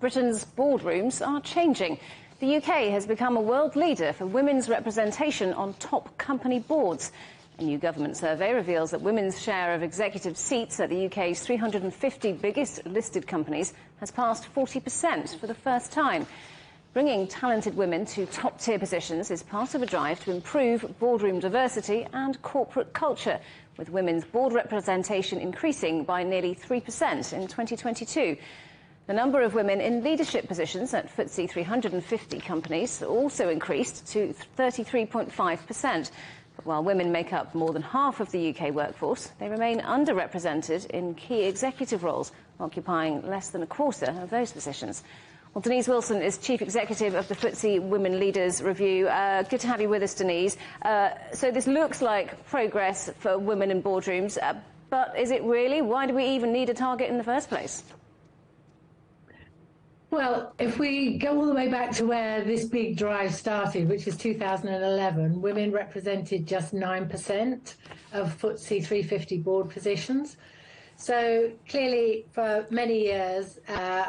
Britain's boardrooms are changing. The UK has become a world leader for women's representation on top company boards. A new government survey reveals that women's share of executive seats at the UK's 350 biggest listed companies has passed 40% for the first time. Bringing talented women to top-tier positions is part of a drive to improve boardroom diversity and corporate culture, with women's board representation increasing by nearly 3% in 2022. The number of women in leadership positions at FTSE 350 companies also increased to 33.5%. But while women make up more than half of the UK workforce, they remain underrepresented in key executive roles, occupying less than a quarter of those positions. Well, Denise Wilson is Chief Executive of the FTSE Women Leaders Review. Good to have you with us, Denise. So this looks like progress for women in boardrooms, but is it really? Why do we even need a target in the first place? Well, if we go all the way back to where this big drive started, which is 2011, women represented just 9% of FTSE 350 board positions. So clearly, for many years,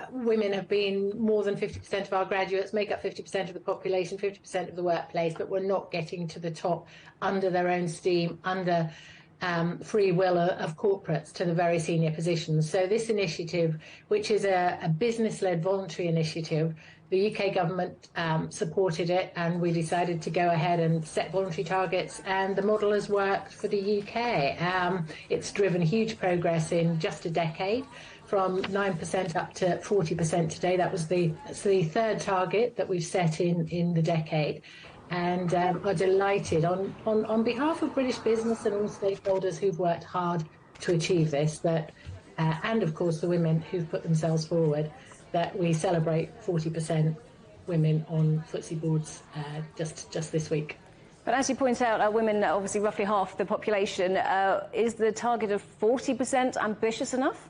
women have been more than 50% of our graduates, make up 50% of the population, 50% of the workplace, but we're not getting to the top under their own steam, under free will of corporates to the very senior positions. So this initiative, which is a business-led voluntary initiative, the UK government supported it, and we decided to go ahead and set voluntary targets, and the model has worked for the UK. It's driven huge progress in just a decade, from 9% up to 40% today. That's the third target that we've set in the decade. And are delighted on behalf of British business and all stakeholders who've worked hard to achieve this, and of course the women who've put themselves forward, that we celebrate 40% women on FTSE boards just this week. But as you point out, women are obviously roughly half the population. Is the target of 40% ambitious enough?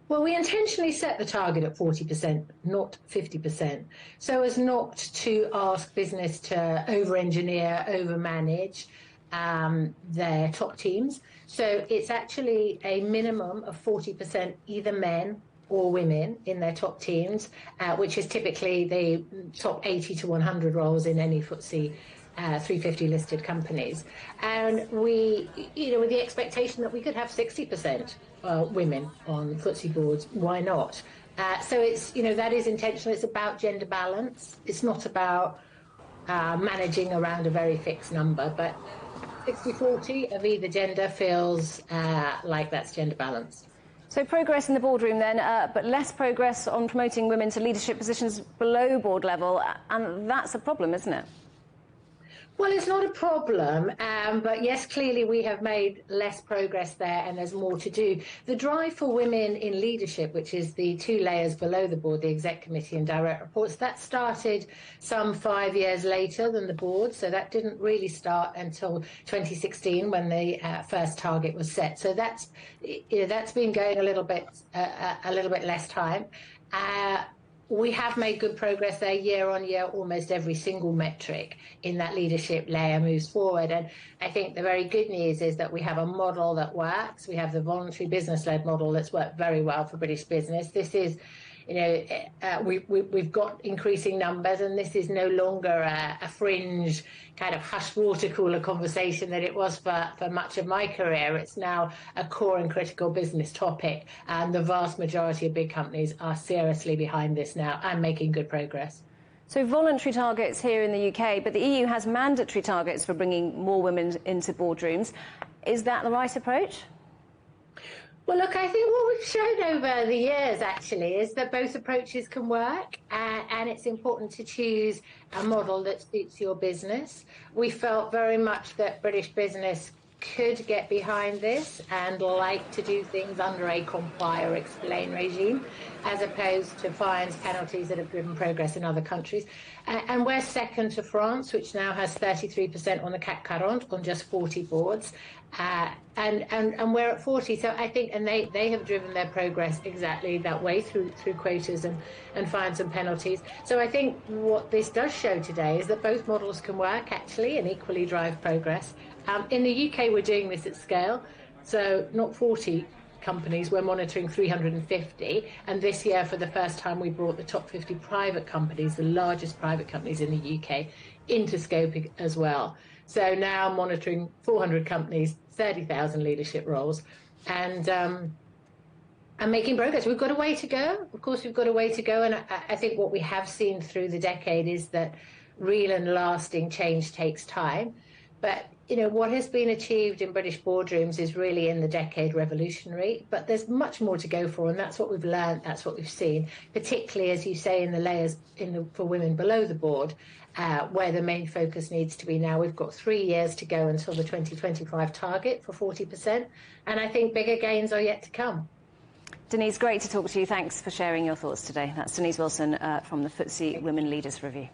Well, we intentionally set the target at 40%, not 50%, so as not to ask business to over-engineer, over-manage their top teams. So it's actually a minimum of 40% either men or women in their top teams, which is typically the top 80 to 100 roles in any FTSE 350 listed companies. And we, with the expectation that we could have 60% women on FTSE boards, why not? So it's, that is intentional. It's about gender balance. It's not about managing around a very fixed number, but 60-40 of either gender feels like that's gender balance. So progress in the boardroom then, but less progress on promoting women to leadership positions below board level, and that's a problem, isn't it? Well, it's not a problem, but yes, clearly we have made less progress there and there's more to do. The drive for women in leadership, which is the two layers below the board, the exec committee and direct reports, that started some 5 years later than the board. So that didn't really start until 2016 when the first target was set. So that's been going a little bit less time. We have made good progress there year on year. Almost every single metric in that leadership layer moves forward. And I think the very good news is that we have a model that works. We have the voluntary business-led model that's worked very well for British business. This is, we've got increasing numbers, and this is no longer a fringe kind of hushed water cooler conversation that it was for much of my career. It's now a core and critical business topic, and the vast majority of big companies are seriously behind this now and making good progress. So voluntary targets here in the UK, but the EU has mandatory targets for bringing more women into boardrooms. Is that the right approach? Well, look, I think what we've shown over the years, actually, is that both approaches can work, and it's important to choose a model that suits your business. We felt very much that British business could get behind this and like to do things under a comply or explain regime, as opposed to fines, penalties that have driven progress in other countries. And we're second to France, which now has 33% on the CAC 40 on just 40 boards. And we're at 40, so I think, and they have driven their progress exactly that way through quotas and fines and penalties. So I think what this does show today is that both models can work, actually, and equally drive progress. In the UK, we're doing this at scale, so not 40 companies, we're monitoring 350. And this year, for the first time, we brought the top 50 private companies, the largest private companies in the UK, into scope as well. So now monitoring 400 companies, 30,000 leadership roles, and making progress. We've got a way to go. Of course, we've got a way to go. And I think what we have seen through the decade is that real and lasting change takes time. But, you know, what has been achieved in British boardrooms is really in the decade revolutionary. But there's much more to go for. And that's what we've learned. That's what we've seen, particularly, as you say, in the layers for women below the board, where the main focus needs to be now. We've got 3 years to go until the 2025 target for 40%. And I think bigger gains are yet to come. Denise, great to talk to you. Thanks for sharing your thoughts today. That's Denise Wilson from the FTSE Women Leaders Review.